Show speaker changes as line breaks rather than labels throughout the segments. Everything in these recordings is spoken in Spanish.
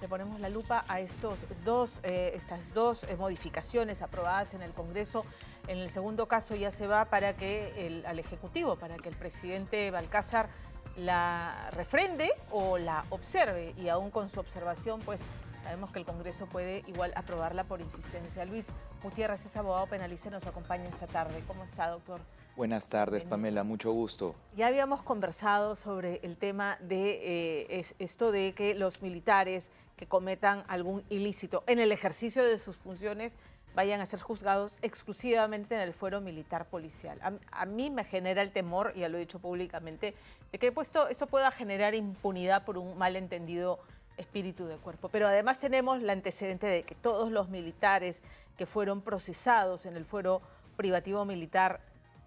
Le ponemos la lupa a estas dos modificaciones aprobadas en el Congreso. En el segundo caso ya se va al Ejecutivo, para que el presidente Balcázar la refrende o la observe. Y aún con su observación, pues sabemos que el Congreso puede igual aprobarla por insistencia. Luis Gutiérrez es abogado penalista y nos acompaña esta tarde. ¿Cómo está, doctor?
Buenas tardes, Pamela, mucho gusto.
Ya habíamos conversado sobre el tema de esto de que los militares que cometan algún ilícito en el ejercicio de sus funciones vayan a ser juzgados exclusivamente en el fuero militar policial. A mí me genera el temor, y ya lo he dicho públicamente, de que esto pueda generar impunidad por un malentendido espíritu de cuerpo. Pero además tenemos el antecedente de que todos los militares que fueron procesados en el fuero privativo militar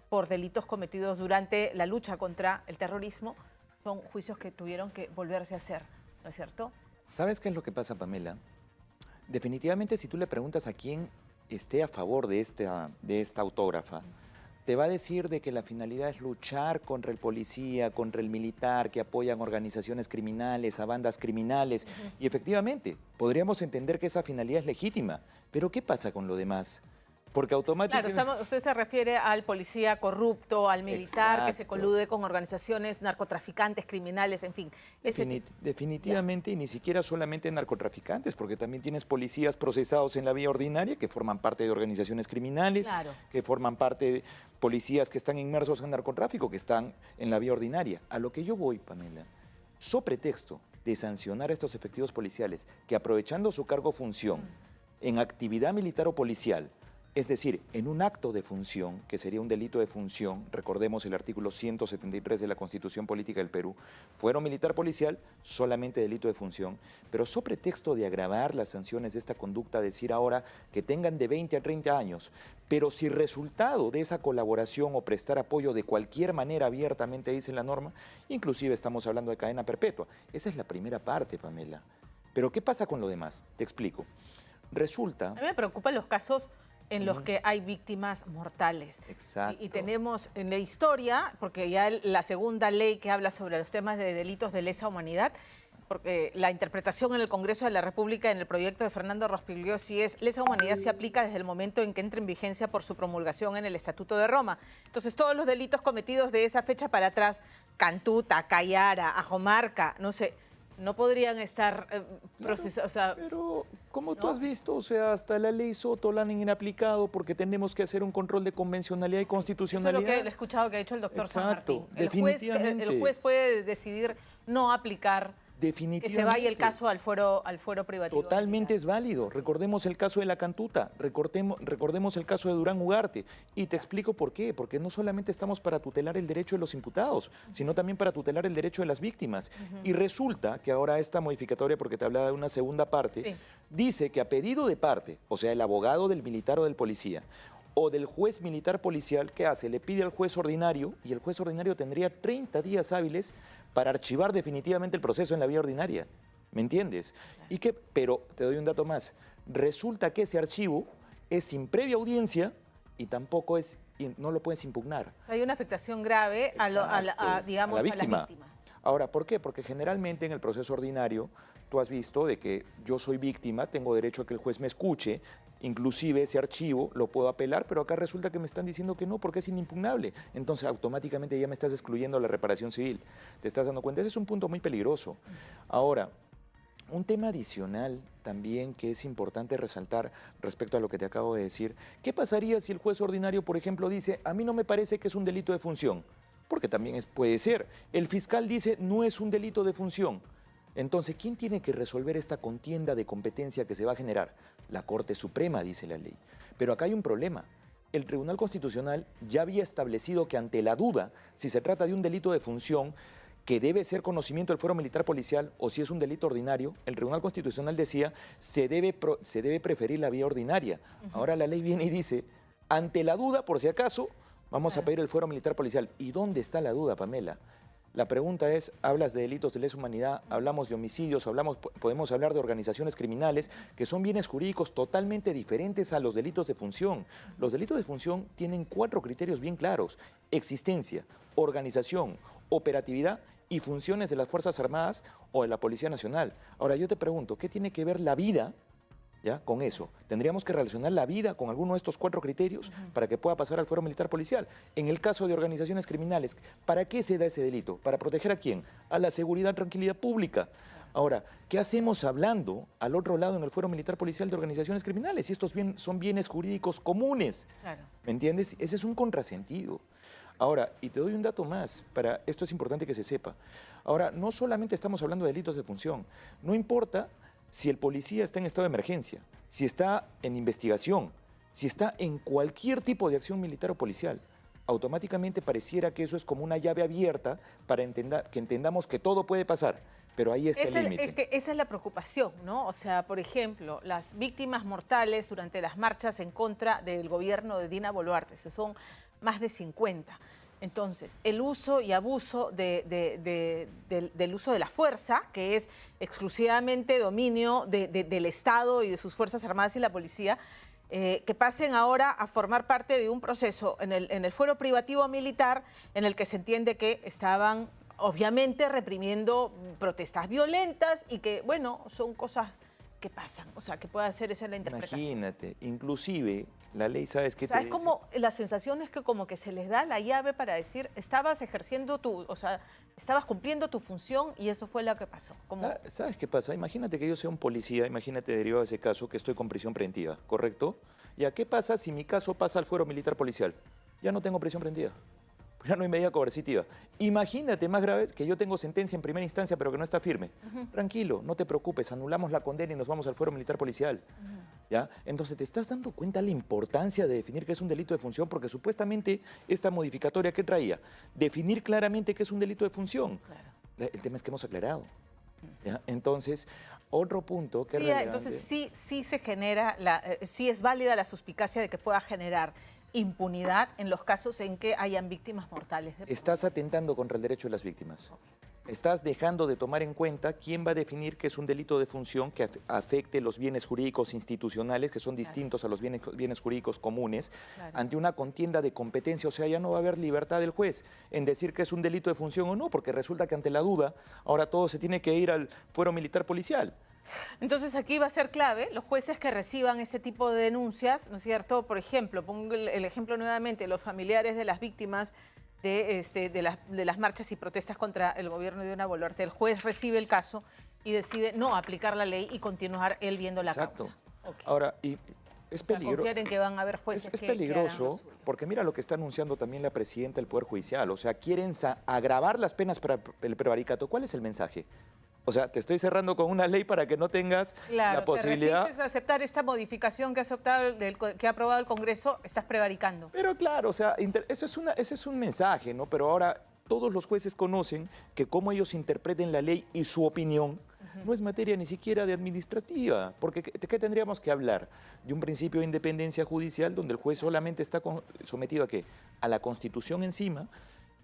por delitos cometidos durante la lucha contra el terrorismo, son juicios que tuvieron que volverse a hacer, ¿no es cierto?
¿Sabes qué es lo que pasa, Pamela? Definitivamente, si tú le preguntas a quién esté a favor de esta autógrafa, te va a decir de que la finalidad es luchar contra el policía, contra el militar, que apoyan organizaciones criminales, a bandas criminales. Y efectivamente, podríamos entender que esa finalidad es legítima. Pero ¿qué pasa con lo demás? Porque automáticamente...
Claro, usted se refiere al policía corrupto, al militar. Exacto. Que se colude con organizaciones narcotraficantes, criminales, en fin.
Definitivamente, y ni siquiera solamente narcotraficantes, porque también tienes policías procesados en la vía ordinaria que forman parte de organizaciones criminales, claro, que forman parte de policías que están inmersos en narcotráfico, que están en la vía ordinaria. A lo que yo voy, Pamela, so pretexto de sancionar a estos efectivos policiales que, aprovechando su cargo o función en actividad militar o policial, es decir, en un acto de función, que sería un delito de función, recordemos el artículo 173 de la Constitución Política del Perú, fuero militar policial, solamente delito de función, pero so pretexto de agravar las sanciones de esta conducta, decir ahora que tengan de 20 a 30 años, pero si resultado de esa colaboración o prestar apoyo de cualquier manera abiertamente dice la norma, inclusive estamos hablando de cadena perpetua. Esa es la primera parte, Pamela. Pero ¿qué pasa con lo demás? Te explico. Resulta...
A mí me preocupan los casos en los que hay víctimas mortales.
Exacto.
Y tenemos en la historia, porque ya la segunda ley que habla sobre los temas de delitos de lesa humanidad, porque la interpretación en el Congreso de la República en el proyecto de Fernando Rospigliosi es: lesa humanidad se aplica desde el momento en que entra en vigencia por su promulgación en el Estatuto de Roma. Entonces todos los delitos cometidos de esa fecha para atrás, Cantuta, Cayara, Ajomarca, no sé, no podrían estar procesados. O sea,
pero, como tú has visto, o sea, hasta la ley Soto la han inaplicado porque tenemos que hacer un control de convencionalidad y constitucionalidad.
Eso es lo que he escuchado que ha dicho el doctor San Martín.
Definitivamente.
El juez puede decidir no aplicar, que se vaya el caso al fuero privativo.
Totalmente es válido. Recordemos el caso de la Cantuta, recordemos el caso de Durán Ugarte. Y te explico por qué. Porque no solamente estamos para tutelar el derecho de los imputados, sino también para tutelar el derecho de las víctimas. Y resulta que ahora esta modificatoria, porque te hablaba de una segunda parte, dice que a pedido de parte, o sea, el abogado del militar o del policía, o del juez militar policial, ¿qué hace? Le pide al juez ordinario, y el juez ordinario tendría 30 días hábiles para archivar definitivamente el proceso en la vía ordinaria. ¿Me entiendes? Pero te doy un dato más. Resulta que ese archivo es sin previa audiencia y tampoco no lo puedes impugnar.
O sea, hay una afectación grave a la víctima.
Ahora, ¿por qué? Porque generalmente en el proceso ordinario tú has visto de que yo soy víctima, tengo derecho a que el juez me escuche, inclusive ese archivo lo puedo apelar, pero acá resulta que me están diciendo que no porque es inimpugnable. Entonces automáticamente ya me estás excluyendo la reparación civil. ¿Te estás dando cuenta? Ese es un punto muy peligroso. Ahora, un tema adicional también que es importante resaltar respecto a lo que te acabo de decir, ¿qué pasaría si el juez ordinario, por ejemplo, dice: a mí no me parece que es un delito de función? Porque también puede ser. El fiscal dice: no es un delito de función. Entonces, ¿quién tiene que resolver esta contienda de competencia que se va a generar? La Corte Suprema, dice la ley. Pero acá hay un problema. El Tribunal Constitucional ya había establecido que ante la duda, si se trata de un delito de función, que debe ser conocimiento del fuero militar policial, o si es un delito ordinario, el Tribunal Constitucional decía se debe preferir la vía ordinaria. Ahora la ley viene y dice, ante la duda, por si acaso, vamos a pedir el fuero militar policial. ¿Y dónde está la duda, Pamela? La pregunta es, hablas de delitos de lesa humanidad, hablamos de homicidios, podemos hablar de organizaciones criminales, que son bienes jurídicos totalmente diferentes a los delitos de función. Los delitos de función tienen 4 criterios bien claros: existencia, organización, operatividad y funciones de las Fuerzas Armadas o de la Policía Nacional. Ahora, yo te pregunto, ¿qué tiene que ver la vida, ¿ya?, con eso? Tendríamos que relacionar la vida con alguno de estos 4 criterios para que pueda pasar al fuero militar policial. En el caso de organizaciones criminales, ¿para qué se da ese delito? ¿Para proteger a quién? A la seguridad y tranquilidad pública. Ahora, ¿qué hacemos hablando al otro lado en el fuero militar policial de organizaciones criminales? Si estos son bienes jurídicos comunes,
Claro.
¿me entiendes? Ese es un contrasentido. Ahora, y te doy un dato más, esto es importante que se sepa. Ahora, no solamente estamos hablando de delitos de función, no importa si el policía está en estado de emergencia, si está en investigación, si está en cualquier tipo de acción militar o policial, automáticamente pareciera que eso es como una llave abierta para que entendamos que todo puede pasar. Pero ahí está el límite.
Esa es la preocupación, ¿no? O sea, por ejemplo, las víctimas mortales durante las marchas en contra del gobierno de Dina Boluarte, son más de 50. Entonces, el uso y abuso del uso de la fuerza, que es exclusivamente dominio del Estado y de sus Fuerzas Armadas y la policía, que pasen ahora a formar parte de un proceso en el fuero privativo militar en el que se entiende que estaban obviamente reprimiendo protestas violentas y que, bueno, son cosas que pasan, o sea, que puede ser esa la interpretación.
Imagínate, inclusive la ley, ¿sabes qué
O sea,
te
es
dice?
como, la sensación es que como que se les da la llave para decir, estabas ejerciendo o sea, estabas cumpliendo tu función y eso fue lo que pasó. Como...
¿Sabes qué pasa? Imagínate que yo sea un policía, imagínate derivado de ese caso que estoy con prisión preventiva, ¿correcto? ¿Ya qué pasa si mi caso pasa al fuero militar policial? Ya no tengo prisión preventiva. Ya no hay medida coercitiva. Imagínate, más grave, que yo tengo sentencia en primera instancia pero que no está firme. Tranquilo, no te preocupes, anulamos la condena y nos vamos al fuero militar policial. ¿Ya? Entonces, ¿te estás dando cuenta la importancia de definir qué es un delito de función? Porque supuestamente esta modificatoria, ¿qué traía? Definir claramente qué es un delito de función. Claro. El tema es que hemos aclarado. ¿Ya? Entonces, otro punto que es relevante...
Entonces, sí se genera, sí es válida la suspicacia de que pueda generar impunidad en los casos en que hayan víctimas mortales.
Estás atentando contra el derecho de las víctimas. Estás dejando de tomar en cuenta quién va a definir que es un delito de función que afecte los bienes jurídicos institucionales, que son distintos a los bienes jurídicos comunes, ante una contienda de competencia. O sea, ya no va a haber libertad del juez en decir que es un delito de función o no, porque resulta que ante la duda, ahora todo se tiene que ir al fuero militar policial.
Entonces aquí va a ser clave los jueces que reciban este tipo de denuncias, ¿no es cierto? Por ejemplo, pongo el ejemplo nuevamente, los familiares de las víctimas de las marchas y protestas contra el gobierno de Dina Boluarte. El juez recibe el caso y decide no aplicar la ley y continuar él viendo la causa.
Okay. Ahora, y es peligroso.
Confiar en que van a haber jueces
es peligroso porque mira lo que está anunciando también la presidenta del Poder Judicial. O sea, quieren agravar las penas para el prevaricato. ¿Cuál es el mensaje? O sea, te estoy cerrando con una ley para que no tengas la posibilidad...
Te resistes a aceptar esta modificación que ha aprobado el Congreso, estás prevaricando.
Pero claro, o sea, ese es un mensaje, ¿no? Pero ahora todos los jueces conocen que cómo ellos interpreten la ley y su opinión no es materia ni siquiera de administrativa. Porque ¿qué tendríamos que hablar? De un principio de independencia judicial donde el juez solamente está sometido a ¿qué? A la Constitución encima,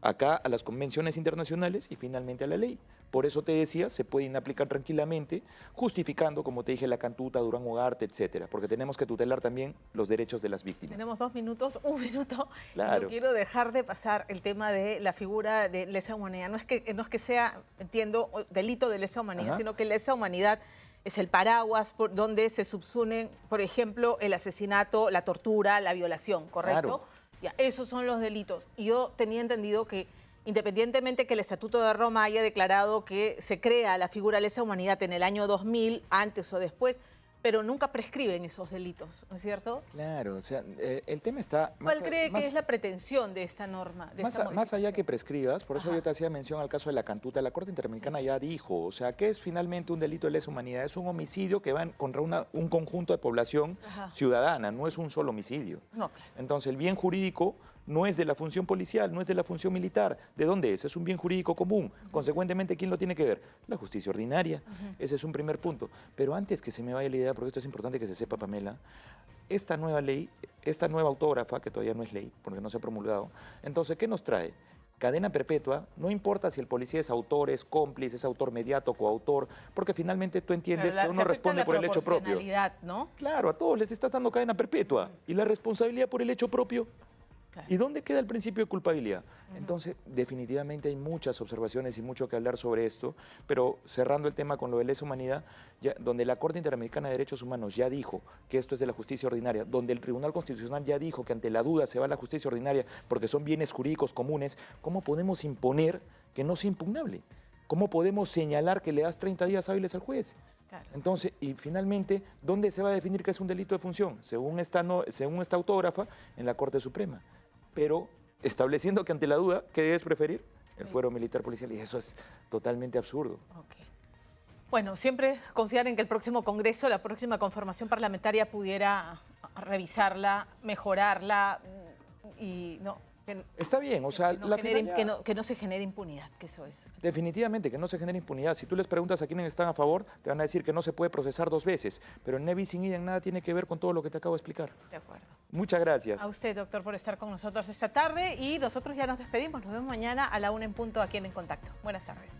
acá a las convenciones internacionales y finalmente a la ley. Por eso te decía, se pueden aplicar tranquilamente, justificando, como te dije, la Cantuta, Durán Ugarte, etcétera, porque tenemos que tutelar también los derechos de las víctimas.
Tenemos 2 minutos, 1 minuto.
Claro.
No quiero dejar de pasar el tema de la figura de lesa humanidad. No es que sea, entiendo, delito de lesa humanidad, sino que lesa humanidad es el paraguas por donde se subsumen, por ejemplo, el asesinato, la tortura, la violación, ¿correcto?
Claro.
Ya, esos son los delitos. Y yo tenía entendido que, independientemente que el Estatuto de Roma haya declarado que se crea la figura de lesa humanidad en el año 2000, antes o después, pero nunca prescriben esos delitos, ¿no es cierto?
Claro, o sea, el tema está...
¿Cuál cree que es la pretensión de esta norma?
Más allá que prescribas, por eso yo te hacía mención al caso de la Cantuta, la Corte Interamericana ya dijo, o sea, ¿qué es finalmente un delito de lesa humanidad? Es un homicidio que va contra un conjunto de población ciudadana, no es un solo homicidio.
No, claro.
Entonces, el bien jurídico no es de la función policial, no es de la función militar. ¿De dónde es? Es un bien jurídico común. Consecuentemente, ¿quién lo tiene que ver? La justicia ordinaria. Ese es un primer punto. Pero antes que se me vaya la idea, porque esto es importante que se sepa, Pamela, esta nueva ley, esta nueva autógrafa, que todavía no es ley, porque no se ha promulgado, entonces, ¿qué nos trae? Cadena perpetua, no importa si el policía es autor, es cómplice, es autor mediato, coautor, porque finalmente tú entiendes que uno responde por el hecho propio.
¿No?
Claro, a todos les estás dando cadena perpetua. ¿Y la responsabilidad por el hecho propio?
Claro.
¿Y dónde queda el principio de culpabilidad? Entonces, definitivamente hay muchas observaciones y mucho que hablar sobre esto, pero cerrando el tema con lo de lesa humanidad, donde la Corte Interamericana de Derechos Humanos ya dijo que esto es de la justicia ordinaria, donde el Tribunal Constitucional ya dijo que ante la duda se va a la justicia ordinaria porque son bienes jurídicos comunes, ¿cómo podemos imponer que no sea impugnable? ¿Cómo podemos señalar que le das 30 días hábiles al juez?
Claro.
Entonces, y finalmente, ¿dónde se va a definir que es un delito de función? Según esta autógrafa, en la Corte Suprema. Pero estableciendo que ante la duda, ¿qué debes preferir? El fuero militar policial. Y eso es totalmente absurdo.
Okay. Bueno, siempre confiar en que el próximo Congreso, la próxima conformación parlamentaria pudiera revisarla, mejorarla y no...
Está bien, o sea,
que no se genere impunidad, que eso es.
Definitivamente, que no se genere impunidad. Si tú les preguntas a quienes están a favor, te van a decir que no se puede procesar 2 veces. Pero ne bis in idem nada tiene que ver con todo lo que te acabo de explicar.
De acuerdo.
Muchas gracias.
A usted, doctor, por estar con nosotros esta tarde y nosotros ya nos despedimos. Nos vemos mañana a la 1 en punto aquí en Contacto. Buenas tardes.